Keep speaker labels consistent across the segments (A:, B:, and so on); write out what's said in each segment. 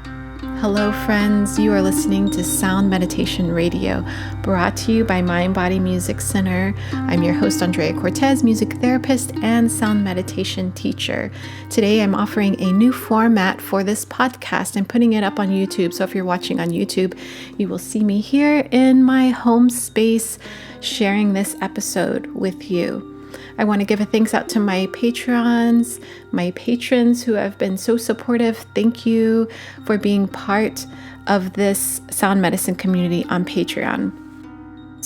A: Hello, friends. You are listening to Sound Meditation Radio, brought to you by Mind Body Music Center. I'm your host, Andrea Cortez, music therapist and sound meditation teacher. Today, I'm offering a new format for this podcast. I'm putting it up on YouTube. So if you're watching on YouTube, you will see me here in my home space sharing this episode with you. I want to give a thanks out to my patrons, my patrons who have been so supportive. Thank you for being part of this sound medicine community on Patreon.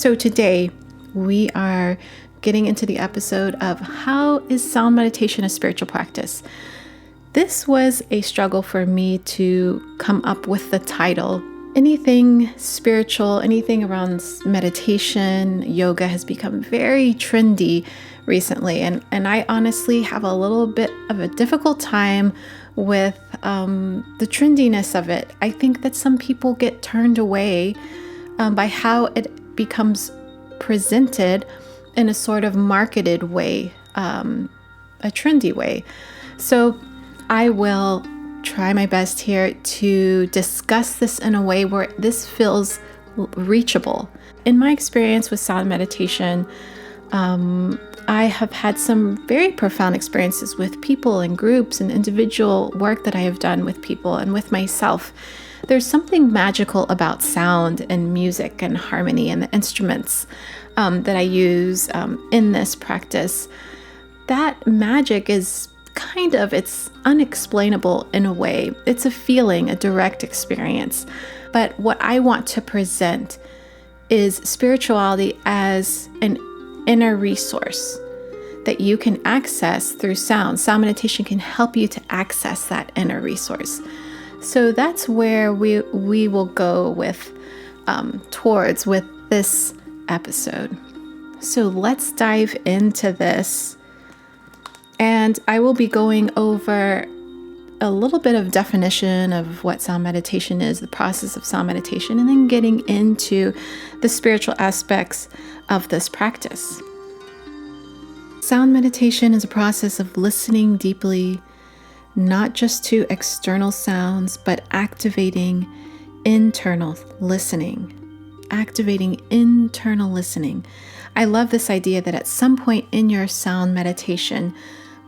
A: So today we are getting into the episode of how is sound meditation a spiritual practice? This was a struggle for me to come up with the title. Anything spiritual, anything around meditation, yoga has become very trendy recently. And I honestly have a little bit of a difficult time with the trendiness of it. I think that some people get turned away by how it becomes presented in a sort of marketed way, a trendy way. So I will try my best here to discuss this in a way where this feels reachable. In my experience with sound meditation, I have had some very profound experiences with people and groups and individual work that I have done with people and with myself. There's something magical about sound and music and harmony and the instruments that I use in this practice. That magic is it's unexplainable in a way. It's a feeling, a direct experience. But what I want to present is spirituality as an inner resource that you can access through sound. Sound meditation can help you to access that inner resource. So that's where we will go with towards with this episode. So let's dive into this. And I will be going over a little bit of definition of what sound meditation is, the process of sound meditation, and then getting into the spiritual aspects of this practice. Sound meditation is a process of listening deeply, not just to external sounds, but activating internal listening. Activating internal listening. I love this idea that at some point in your sound meditation,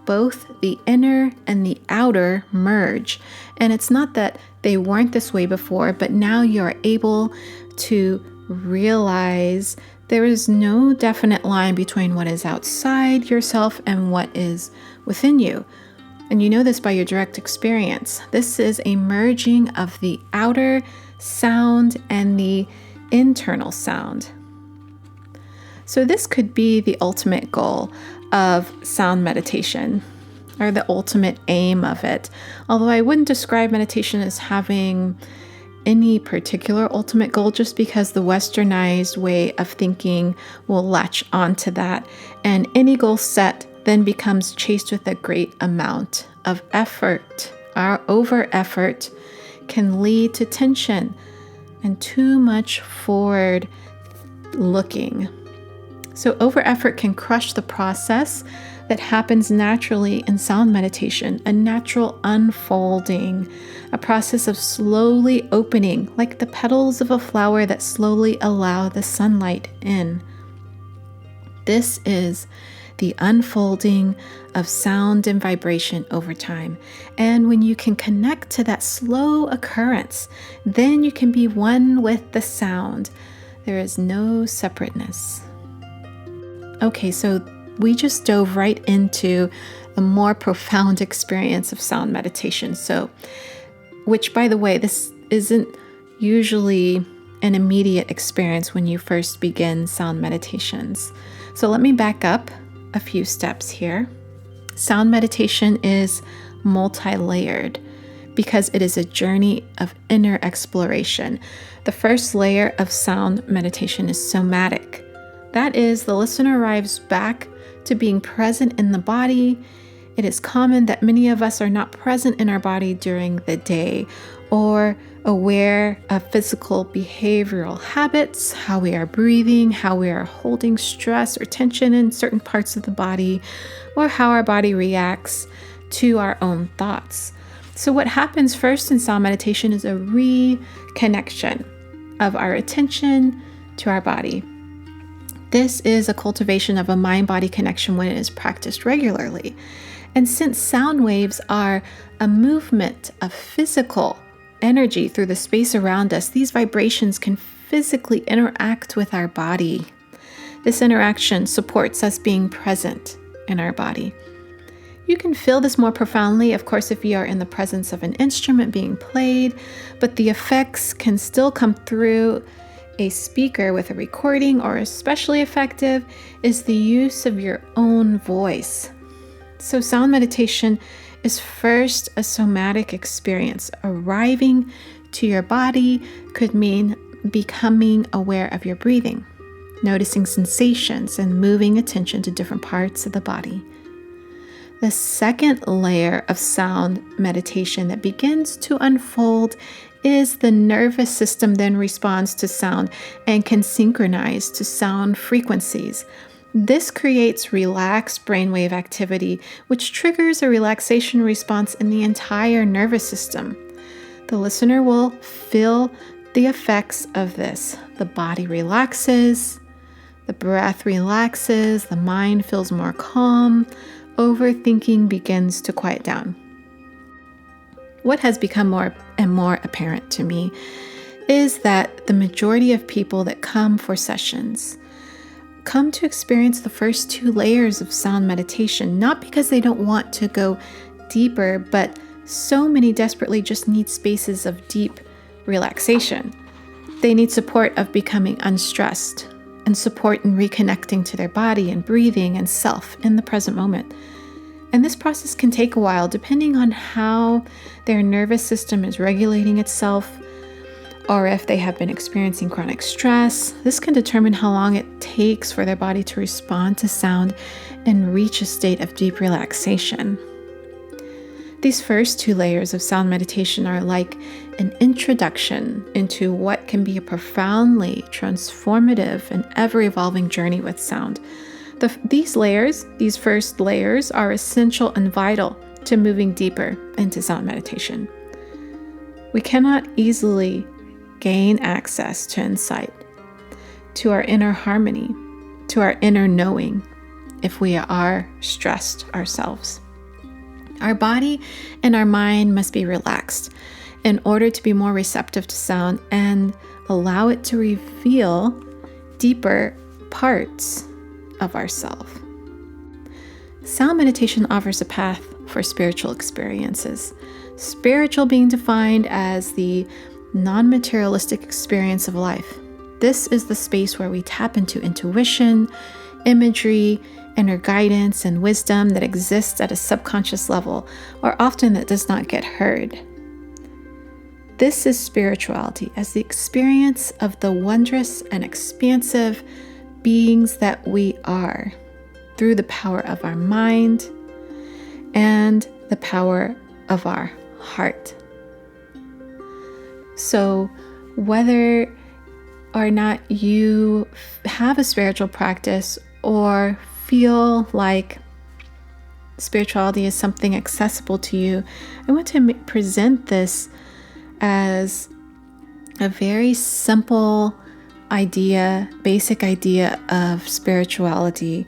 A: both the inner and the outer merge. And it's not that they weren't this way before, but now you're able to realize there is no definite line between what is outside yourself and what is within you. And you know this by your direct experience. This is a merging of the outer sound and the internal sound. So this could be the ultimate goal of sound meditation, or the ultimate aim of it. Although I wouldn't describe meditation as having any particular ultimate goal, just because the westernized way of thinking will latch onto that. And any goal set then becomes chased with a great amount of effort. Our over effort can lead to tension and too much forward looking. So over effort can crush the process that happens naturally in sound meditation, a natural unfolding, a process of slowly opening, like the petals of a flower that slowly allow the sunlight in. This is the unfolding of sound and vibration over time. And when you can connect to that slow occurrence, then you can be one with the sound. There is no separateness. Okay, so we just dove right into a more profound experience of sound meditation. So, which, by the way, this isn't usually an immediate experience when you first begin sound meditations. So let me back up a few steps here. Sound meditation is multi-layered because it is a journey of inner exploration. The first layer of sound meditation is somatic. That is, the listener arrives back to being present in the body. It is common that many of us are not present in our body during the day or aware of physical behavioral habits, how we are breathing, how we are holding stress or tension in certain parts of the body, or how our body reacts to our own thoughts. So what happens first in sound meditation is a reconnection of our attention to our body. This is a cultivation of a mind-body connection when it is practiced regularly. And since sound waves are a movement of physical energy through the space around us, these vibrations can physically interact with our body. This interaction supports us being present in our body. You can feel this more profoundly, of course, if you are in the presence of an instrument being played, but the effects can still come through a speaker with a recording, or especially effective is the use of your own voice. So sound meditation is first a somatic experience. Arriving to your body could mean becoming aware of your breathing, noticing sensations, and moving attention to different parts of the body. The second layer of sound meditation that begins to unfold is the nervous system then responds to sound and can synchronize to sound frequencies. This creates relaxed brainwave activity, which triggers a relaxation response in the entire nervous system. The listener will feel the effects of this. The body relaxes, the breath relaxes, the mind feels more calm, overthinking begins to quiet down. What has become more and more apparent to me is that the majority of people that come for sessions come to experience the first two layers of sound meditation, not because they don't want to go deeper, but so many desperately just need spaces of deep relaxation. They need support of becoming unstressed and support in reconnecting to their body and breathing and self in the present moment. And this process can take a while depending on how their nervous system is regulating itself, or if they have been experiencing chronic stress. This can determine how long it takes for their body to respond to sound and reach a state of deep relaxation. These first two layers of sound meditation are like an introduction into what can be a profoundly transformative and ever-evolving journey with sound. These first layers are essential and vital to moving deeper into sound meditation. We cannot easily gain access to insight, to our inner harmony, to our inner knowing if we are stressed ourselves. Our body and our mind must be relaxed in order to be more receptive to sound and allow it to reveal deeper parts of ourself. Sound meditation offers a path for spiritual experiences. Spiritual being defined as the non-materialistic experience of life. This is the space where we tap into intuition, imagery, inner guidance, and wisdom that exists at a subconscious level, or often that does not get heard. This is spirituality as the experience of the wondrous and expansive beings that we are through the power of our mind and the power of our heart. So whether or not you have a spiritual practice or feel like spirituality is something accessible to you, I want to present this as a very simple idea, basic idea of spirituality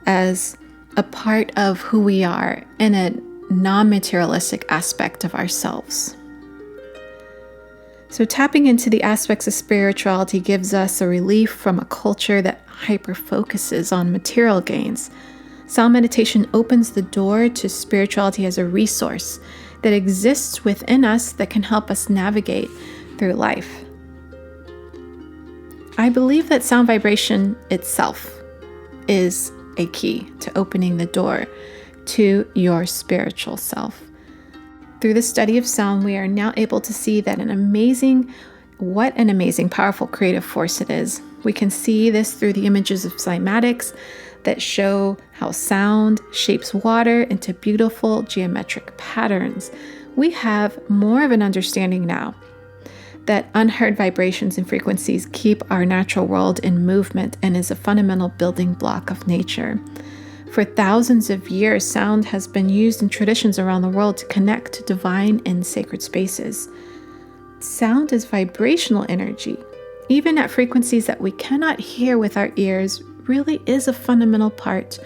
A: as a part of who we are in a non-materialistic aspect of ourselves. So tapping into the aspects of spirituality gives us a relief from a culture that hyper-focuses on material gains. Sound meditation opens the door to spirituality as a resource that exists within us that can help us navigate through life. I believe that sound vibration itself is a key to opening the door to your spiritual self. Through the study of sound, we are now able to see that what an amazing, powerful creative force it is. We can see this through the images of cymatics that show how sound shapes water into beautiful geometric patterns. We have more of an understanding now that unheard vibrations and frequencies keep our natural world in movement and is a fundamental building block of nature. For thousands of years, sound has been used in traditions around the world to connect to divine and sacred spaces. Sound is vibrational energy. Even at frequencies that we cannot hear with our ears, really is a fundamental part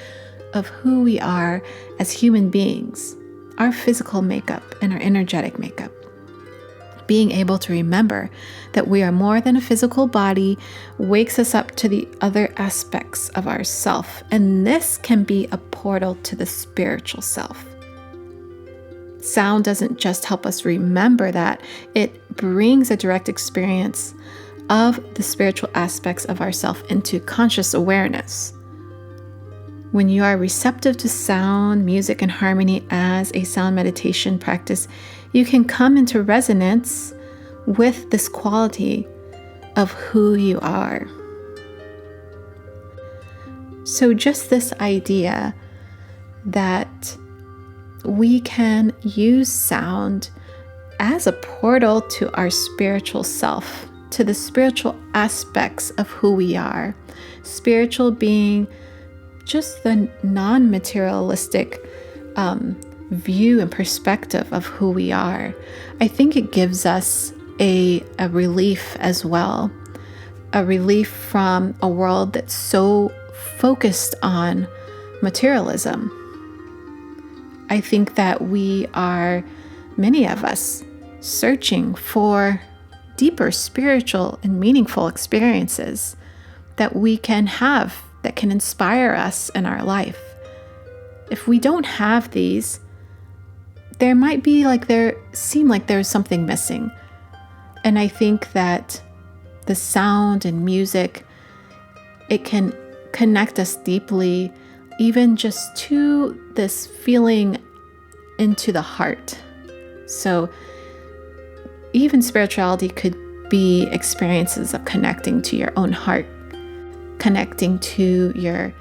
A: of who we are as human beings, our physical makeup and our energetic makeup. Being able to remember that we are more than a physical body wakes us up to the other aspects of ourself, and this can be a portal to the spiritual self. Sound doesn't just help us remember that, it brings a direct experience of the spiritual aspects of ourself into conscious awareness. When you are receptive to sound, music, and harmony as a sound meditation practice, you can come into resonance with this quality of who you are. So just this idea that we can use sound as a portal to our spiritual self, to the spiritual aspects of who we are. Spiritual being just the non-materialistic view and perspective of who we are. I think it gives us a relief as well, a relief from a world that's so focused on materialism. I think that we are, many of us, searching for deeper spiritual and meaningful experiences that we can have, that can inspire us in our life. If we don't have these, there might be seem like there's something missing. And I think that the sound and music, it can connect us deeply, even just to this feeling into the heart. So even spirituality could be experiences of connecting to your own heart, connecting to your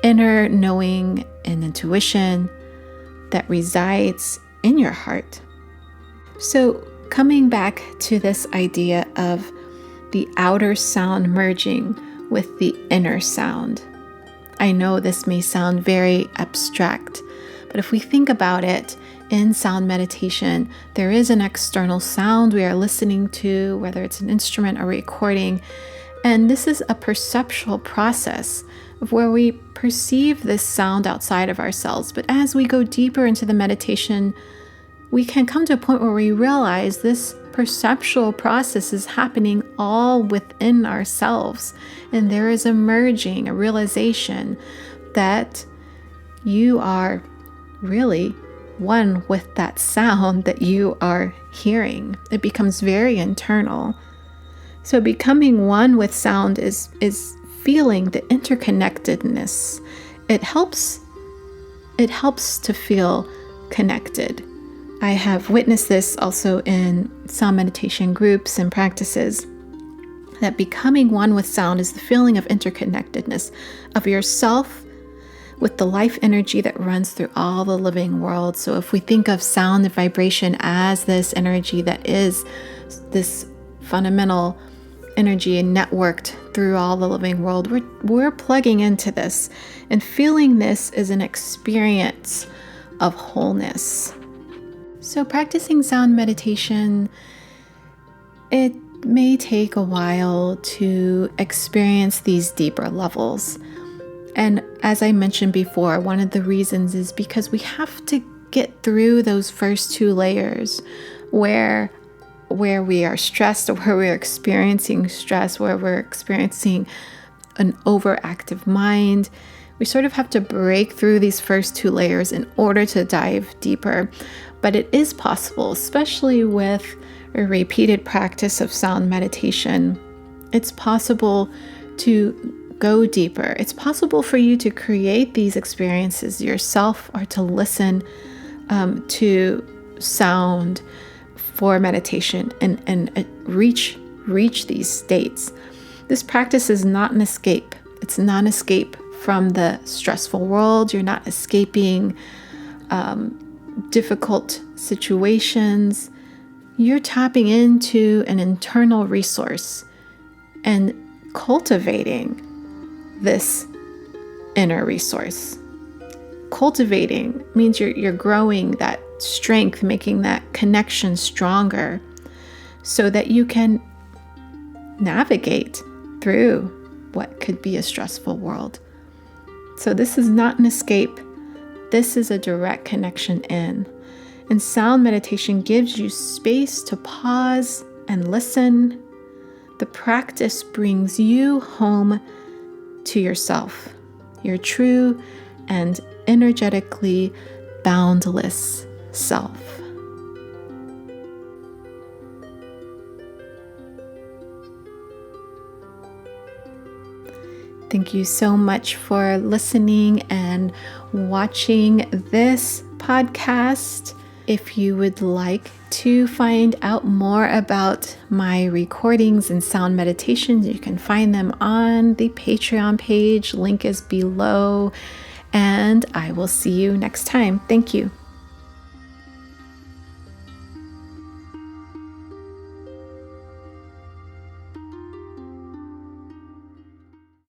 A: inner knowing and intuition that resides in your heart. So coming back to this idea of the outer sound merging with the inner sound. I know this may sound very abstract, but if we think about it, in sound meditation, there is an external sound we are listening to, whether it's an instrument or recording, and this is a perceptual process of where we perceive this sound outside of ourselves. But as we go deeper into the meditation, we can come to a point where we realize this perceptual process is happening all within ourselves, and there is a merging, a realization that you are really one with that sound that you are hearing. It becomes very internal. So becoming one with sound is feeling the interconnectedness. It helps to feel connected. I have witnessed this also in sound meditation groups and practices, that becoming one with sound is the feeling of interconnectedness of yourself with the life energy that runs through all the living world. So if we think of sound and vibration as this energy that is this fundamental energy and networked through all the living world, we're plugging into this, and feeling this is an experience of wholeness. So practicing sound meditation, it may take a while to experience these deeper levels. And as I mentioned before, one of the reasons is because we have to get through those first two layers where we are stressed, or where we're experiencing stress, where we're experiencing an overactive mind. We sort of have to break through these first two layers in order to dive deeper. But it is possible, especially with a repeated practice of sound meditation. It's possible to go deeper. It's possible for you to create these experiences yourself, or to listen to sound for meditation and reach these states. This practice is not an escape. It's not an escape from the stressful world. You're not escaping difficult situations. You're tapping into an internal resource and cultivating this inner resource. cultivating means you're growing that strength, making that connection stronger so that you can navigate through what could be a stressful world. So this is not an escape. This is a direct connection in. And sound meditation gives you space to pause and listen. The practice brings you home to yourself, your true and energetically boundless self. Thank you so much for listening and watching this podcast. If you would like to find out more about my recordings and sound meditations, you can find them on the Patreon page. Link is below. And I will see you next time. Thank you.